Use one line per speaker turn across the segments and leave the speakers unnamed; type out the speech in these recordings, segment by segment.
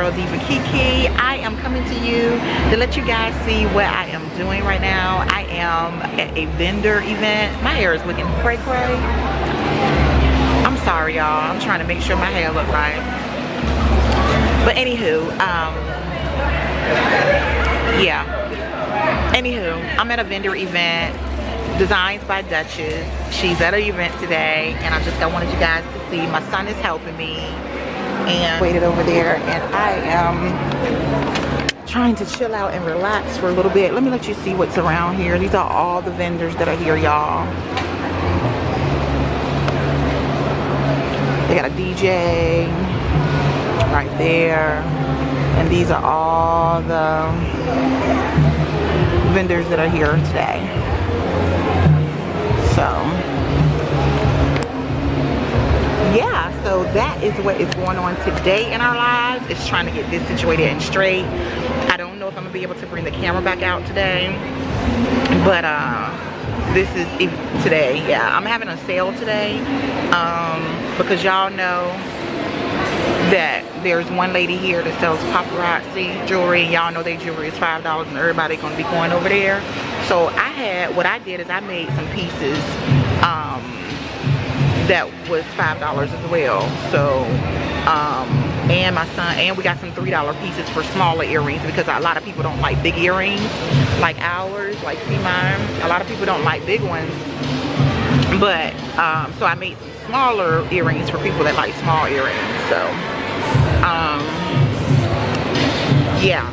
girl Diva Kiki. I am coming to you to let you guys see what I am doing right now. I am at a vendor event. My hair is looking cray cray. I'm sorry y'all, I'm trying to make sure my hair look right. But anywho, yeah. Anywho, I'm at a vendor event. Designs by Duchess. She's at an event today, and I wanted you guys to see. My son is helping me, and waited over there, and I am trying to chill out and relax for a little bit. Let me let you see what's around here. These are all the vendors that are here, y'all. They got a DJ right there, and these are all the vendors that are here today. So yeah, so that is what is going on today in our lives. It's trying to get this situated and straight. I don't know if I'm gonna be able to bring the camera back out today, but this is today. Yeah, I'm having a sale today because y'all know that there's one lady here that sells paparazzi jewelry. Y'all know their jewelry is $5 and everybody gonna be going over there. So what I did is I made some pieces that was $5 as well. So and my son, and we got some $3 pieces for smaller earrings, because a lot of people don't like big earrings like ours, like see mine. A lot of people don't like big ones, but so I made some smaller earrings for people that like small earrings. So yeah,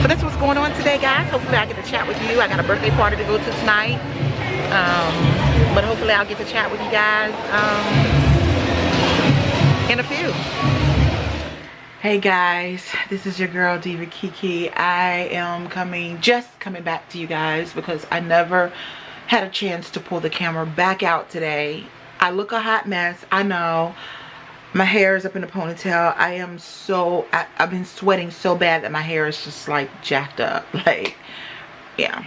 so that's what's going on today, guys. Hopefully I get to chat with you. I got a birthday party to go to tonight, but hopefully I'll get to chat with you guys in a few. Hey guys, this is your girl Diva Kiki. I am just coming back to you guys because I never had a chance to pull the camera back out today. I look a hot mess, I know. My hair is up in a ponytail. I've been sweating so bad that my hair is just like jacked up. Like, yeah.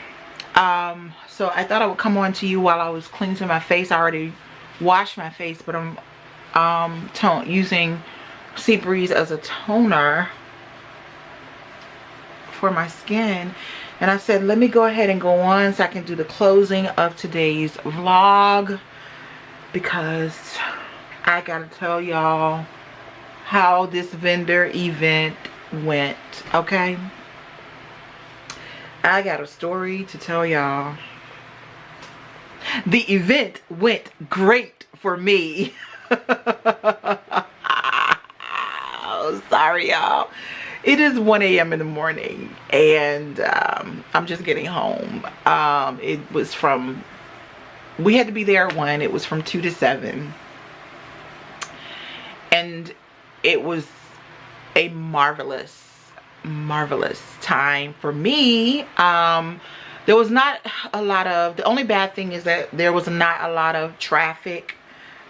So I thought I would come on to you while I was cleansing my face. I already washed my face, but I'm using Sea Breeze as a toner for my skin. And I said, let me go ahead and go on so I can do the closing of today's vlog, because I gotta tell y'all how this vendor event went, okay? I got a story to tell y'all. The event went great for me. Oh, sorry y'all. It is 1 a.m. in the morning, and I'm just getting home. We had to be there at 1. It was from 2 to 7. And it was a marvelous time for me. There was not a lot of, the only bad thing is that there was not a lot of traffic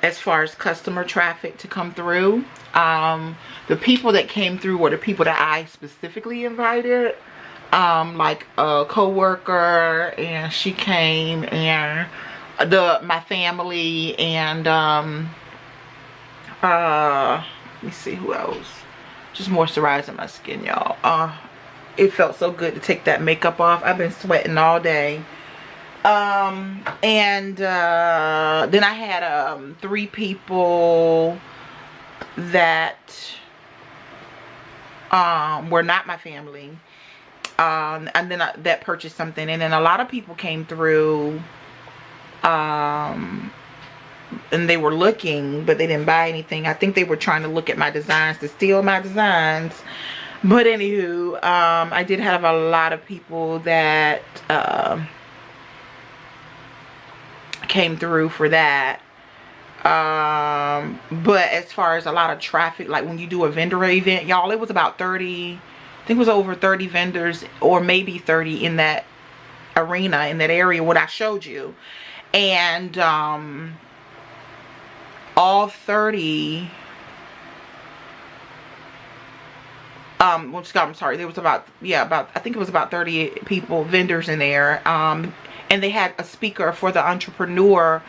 as far as customer traffic to come through. The people that came through were the people that I specifically invited, like a co-worker, and she came, and my family, and let me see who else. Just moisturizing my skin, y'all. It felt so good to take that makeup off. I've been sweating all day. And then I had 3 people that were not my family, and then that purchased something. And then a lot of people came through, and they were looking, but they didn't buy anything. I think they were trying to look at my designs to steal my designs. But anywho, I did have a lot of people that came through for that. But as far as a lot of traffic, like when you do a vendor event, y'all, it was about 30, I think it was over 30 vendors, or maybe 30 in that arena, in that area what I showed you. And all 30, I'm sorry, there was about, I think it was about 30 people, vendors in there, and they had a speaker for the entrepreneur,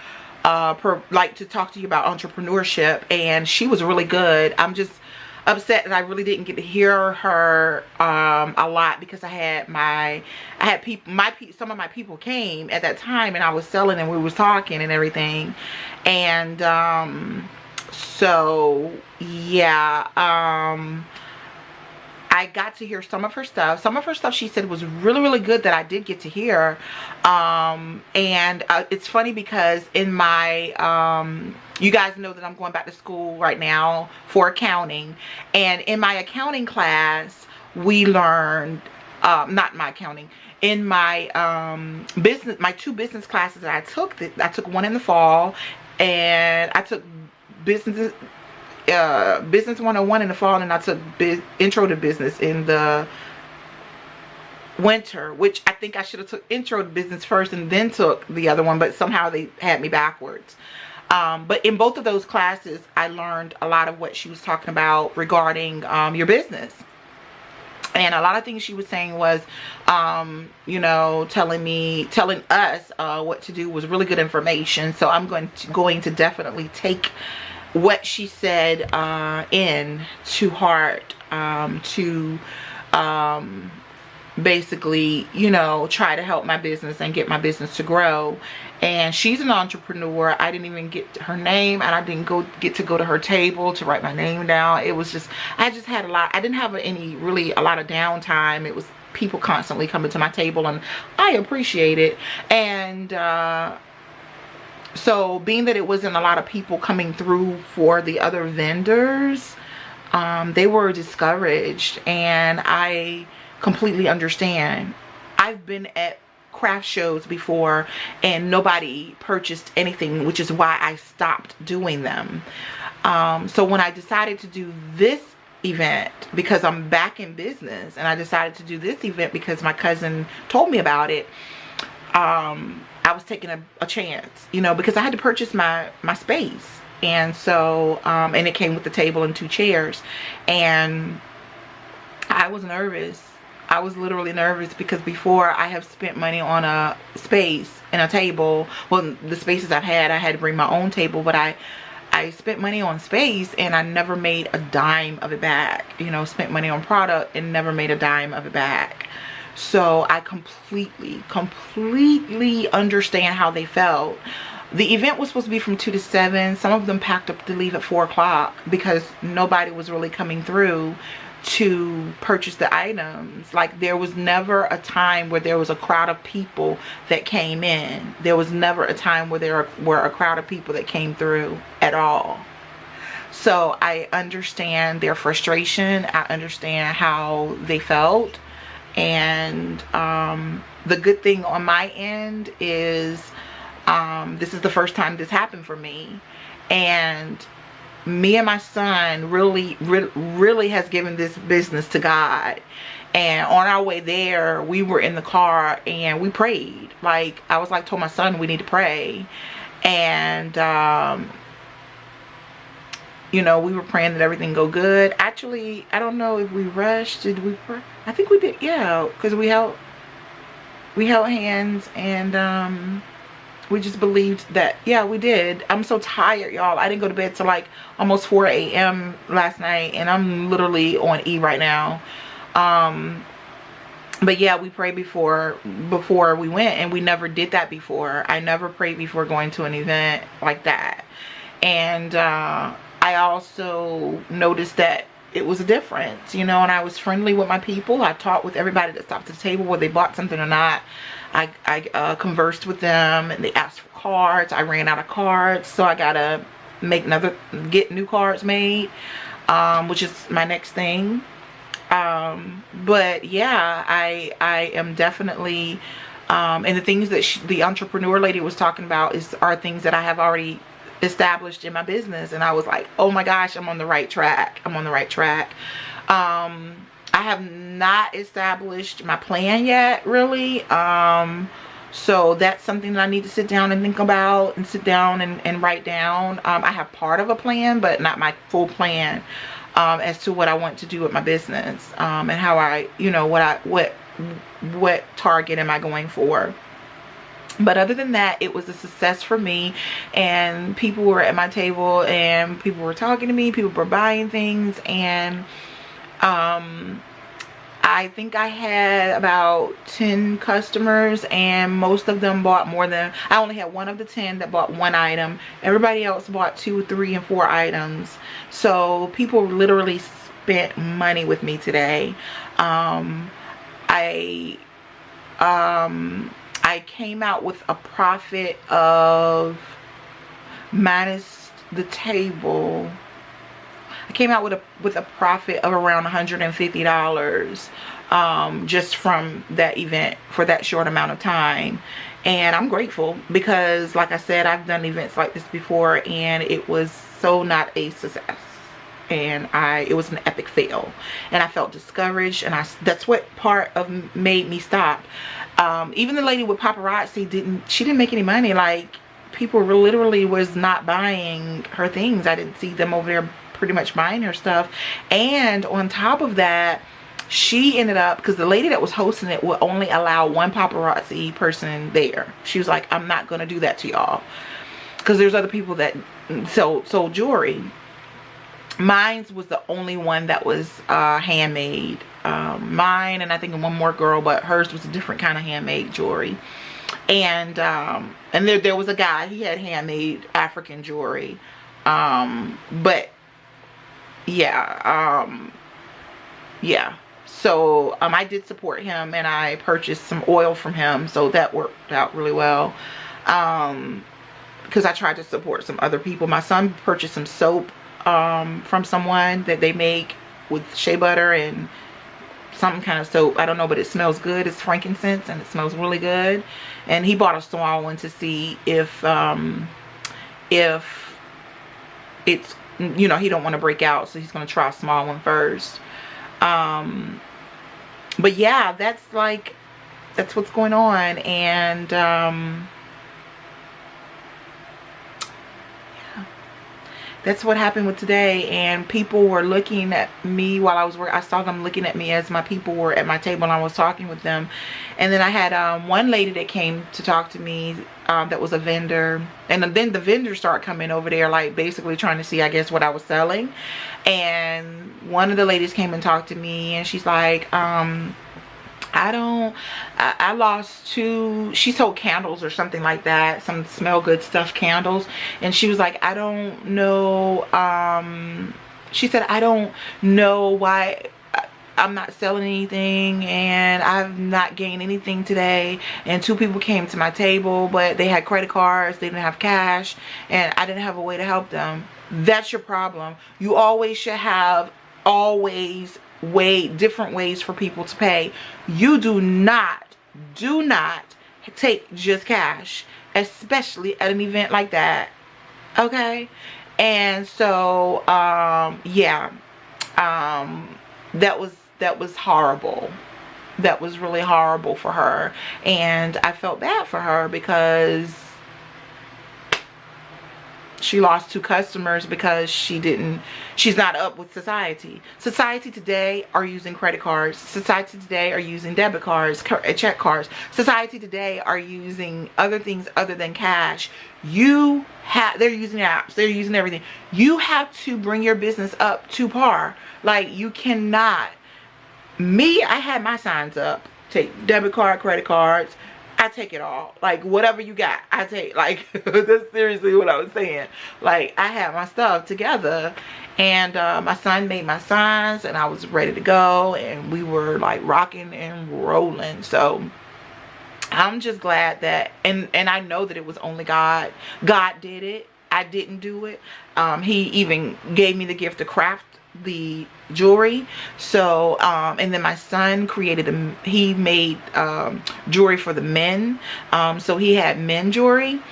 like to talk to you about entrepreneurship, and she was really good. upset that I really didn't get to hear her a lot, because some of my people came at that time, and I was selling and we was talking and everything. And so yeah, I got to hear some of her stuff. Some of her stuff she said was really, really good that I did get to hear. And it's funny because in my, you guys know that I'm going back to school right now for accounting. And in my accounting class, we learned, not my accounting, in my business, my 2 business classes that I took one in the fall, and I took business 101 in the fall, and I took intro to business in the winter, which I think I should have took intro to business first and then took the other one, but somehow they had me backwards. But in both of those classes, I learned a lot of what she was talking about regarding your business. And a lot of things she was saying was, you know, telling us what to do was really good information. So I'm going to definitely take what she said in to heart, to basically, you know, try to help my business and get my business to grow. And she's an entrepreneur. I didn't even get her name, and I didn't get to go to her table to write my name down. It was just, I just had a lot. I didn't have a lot of downtime. It was people constantly coming to my table, and I appreciate it. And so being that it wasn't a lot of people coming through for the other vendors, they were discouraged, and I completely understand. I've been at craft shows before and nobody purchased anything, which is why I stopped doing them. So when I decided to do this event, because I'm back in business, and I decided to do this event because my cousin told me about it, I was taking a chance, you know, because I had to purchase my space. And so, and it came with the table and 2 chairs. And I was nervous. I was literally nervous because before I have spent money on a space and a table. Well, the spaces I've had, I had to bring my own table, but I spent money on space and I never made a dime of it back. You know, spent money on product and never made a dime of it back. So I completely understand how they felt. The event was supposed to be from 2 to 7. Some of them packed up to leave at 4 o'clock because nobody was really coming through to purchase the items. Like, there was never a time where there was a crowd of people that came in. There was never a time where there were a crowd of people that came through at all. So I understand their frustration. I understand how they felt. And the good thing on my end is this is the first time this happened for me, and me and my son really has given this business to God. And on our way there, we were in the car and we prayed. Like, I was like, told my son, we need to pray. And you know, we were praying that everything go good. Actually, I don't know if we rushed. Did we pray? I think we did, yeah, because we held hands, and we just believed that, yeah, we did. I'm so tired, y'all. I didn't go to bed till like almost 4 a.m. last night, and I'm literally on E right now. But yeah, we prayed before we went, and we never did that before. I never prayed before going to an event like that. And I also noticed that it was a difference, you know, and I was friendly with my people. I talked with everybody that stopped at the table, whether they bought something or not. I conversed with them, and they asked for cards. I ran out of cards, so I gotta get new cards made, which is my next thing. But yeah, I am definitely, and the things that the entrepreneur lady was talking about are things that I have already established in my business. And I was like, oh my gosh, I'm on the right track. I'm on the right track. I have not established my plan yet, really. So that's something that I need to sit down and think about, and sit down and write down. I have part of a plan, but not my full plan, as to what I want to do with my business, and how I, you know, what target am I going for. But other than that, it was a success for me, and people were at my table and people were talking to me, people were buying things, and I think I had about 10 customers, and most of them bought more than, I only had one of the 10 that bought one item. Everybody else bought 2, 3, and 4 items. So people literally spent money with me today. I came out with a profit of, minus the table, I came out with a profit of around $150 just from that event for that short amount of time. And I'm grateful because, like I said, I've done events like this before and it was so not a success, and it was an epic fail, and I felt discouraged, and that's what part of made me stop. Even the lady with paparazzi she didn't make any money. Like, people were literally was not buying her things. I didn't see them over there pretty much buying her stuff. And on top of that, she ended up, because the lady that was hosting it would only allow one paparazzi person there. She was like, I'm not gonna do that to y'all, because there's other people that sold jewelry. Mine was the only one that was handmade. Mine, and I think one more girl, but hers was a different kind of handmade jewelry. And there was a guy, he had handmade African jewelry. But yeah, so I did support him, and I purchased some oil from him, so that worked out really well, because I tried to support some other people. My son purchased some soap from someone that they make with shea butter and some kind of soap, I don't know, but it smells good. It's frankincense and it smells really good. And he bought a small one to see if it's, you know, he don't want to break out, so he's going to try a small one first. But yeah, that's what's going on. And yeah, that's what happened with today. And people were looking at me while I was working. I saw them looking at me as my people were at my table and I was talking with them. And then I had one lady that came to talk to me, that was a vendor, and then the vendors start coming over there, like basically trying to see, I guess, what I was selling. And one of the ladies came and talked to me, and she's like, I lost 2, she sold candles or something like that, some smell good stuff candles, and she was like, I don't know, she said, I don't know why I'm not selling anything, and I've not gained anything today. And 2 people came to my table, but they had credit cards, they didn't have cash, and I didn't have a way to help them. That's your problem. You always should have different ways for people to pay. You do not take just cash, especially at an event like that, okay? And so yeah, that was horrible. That was really horrible for her, and I felt bad for her because she lost 2 customers because she's not up with society. Society today are using credit cards. Society today are using debit cards, check cards. Society today are using other things other than cash. They're using apps, they're using everything. You have to bring your business up to par. Like, you cannot. I had my signs up, take debit card, credit cards, I take it all. Like, whatever you got, I take. Like, that's seriously what I was saying. Like, I had my stuff together, and my son made my signs, and I was ready to go, and we were like rocking and rolling. So I'm just glad that, and I know that it was only God. God did it. I didn't do it. He even gave me the gift to craft the jewelry. So and then my son he made jewelry for the men. So he had men jewelry,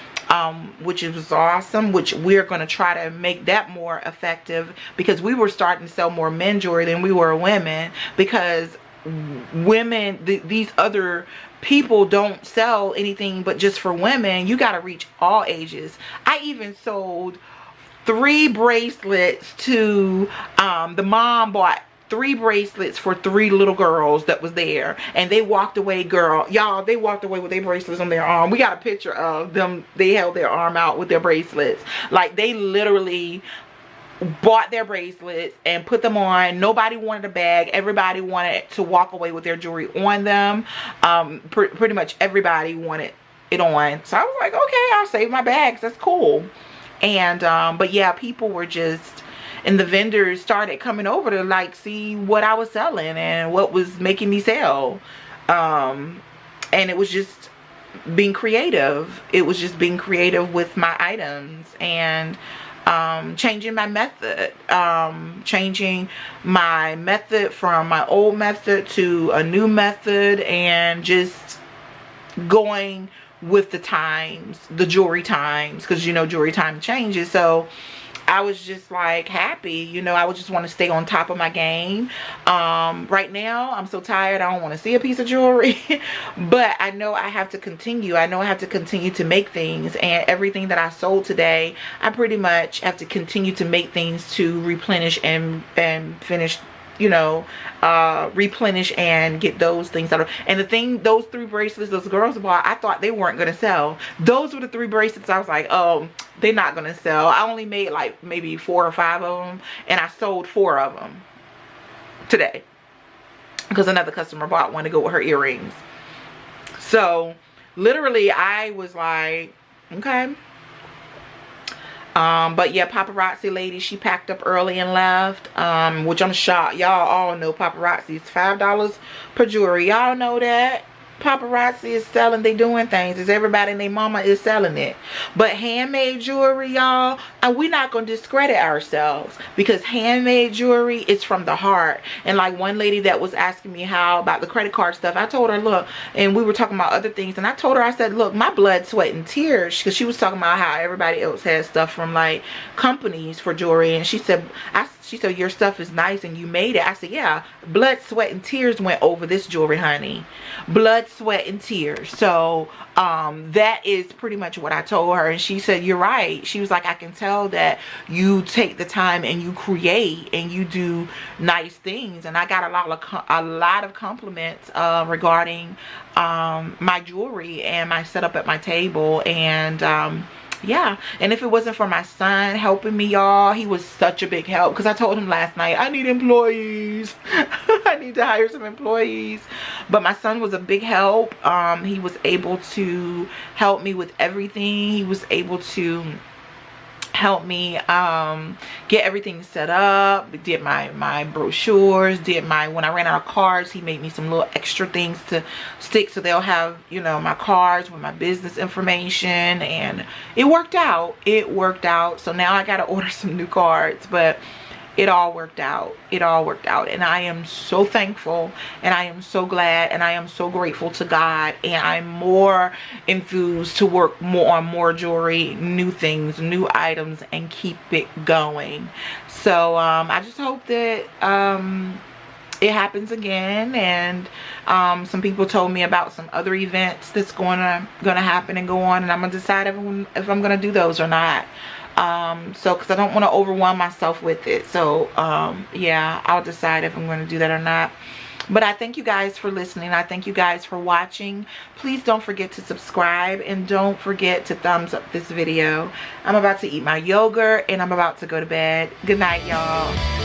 which was awesome, which we're going to try to make that more effective, because we were starting to sell more men jewelry than we were women, because women, these other people don't sell anything but just for women. You got to reach all ages. I even sold 3 bracelets to the mom bought 3 bracelets for 3 little girls that was there, and they walked away, girl, y'all, they walked away with their bracelets on their arm. We got a picture of them. They held their arm out with their bracelets. Like, they literally bought their bracelets and put them on. Nobody wanted a bag. Everybody wanted to walk away with their jewelry on them. Pretty much everybody wanted it on. So I was like, okay, I'll save my bags. That's cool. And but yeah, people were just, and the vendors started coming over to like see what I was selling and what was making me sell. And it was just being creative. It was just being creative with my items, and changing my method, changing my method from my old method to a new method, and just going with the times, the jewelry times, because you know jewelry time changes. So I was just like happy, you know. I would just want to stay on top of my game. Right now I'm so tired, I don't want to see a piece of jewelry. But I know I have to continue. I know I have to continue to make things, and everything that I sold today, I pretty much have to continue to make things to replenish and finish, you know, replenish and get those things out of. And the thing, those 3 bracelets those girls bought, I thought they weren't gonna sell. Those were the 3 bracelets I was like, oh, they're not gonna sell. I only made like maybe 4 or 5 of them, and I sold 4 of them today because another customer bought one to go with her earrings. So literally I was like, okay. But yeah, paparazzi lady, she packed up early and left, which I'm shocked. Y'all all know paparazzi is $5 per jewelry. Y'all know that paparazzi is selling, they doing things, is everybody and their mama is selling it. But handmade jewelry, y'all, and we're not gonna discredit ourselves, because handmade jewelry is from the heart. And like one lady that was asking me how about the credit card stuff, I told her, look, and we were talking about other things, and I told her, I said, look, my blood, sweat, and tears, because she was talking about how everybody else has stuff from like companies for jewelry, and she said, she said, your stuff is nice and you made it. I said, yeah, blood, sweat, and tears went over this jewelry, honey. Blood, sweat, and tears. So that is pretty much what I told her. And she said, you're right. She was like, I can tell that you take the time and you create and you do nice things. And I got a lot of compliments regarding my jewelry and my setup at my table. And yeah, and if it wasn't for my son helping me, y'all, he was such a big help, because I told him last night, I need employees. I need to hire some employees. But my son was a big help. He was able to help me with everything. He was able to help me get everything set up, did my brochures, did my, when I ran out of cards, he made me some little extra things to stick, so they'll have, you know, my cards with my business information. And it worked out. It worked out. So now I gotta order some new cards, but it all worked out. It all worked out. And I am so thankful, and I am so glad, and I am so grateful to God, and I'm more enthused to work more on more jewelry, new things, new items, and keep it going. So I just hope that it happens again. And some people told me about some other events that's gonna happen and go on, and I'm gonna decide if I'm gonna do those or not. So because I don't want to overwhelm myself with it. So yeah, I'll decide if I'm going to do that or not. But I thank you guys for listening. I thank you guys for watching. Please don't forget to subscribe, and don't forget to thumbs up this video. I'm about to eat my yogurt, and I'm about to go to bed. Good night, y'all.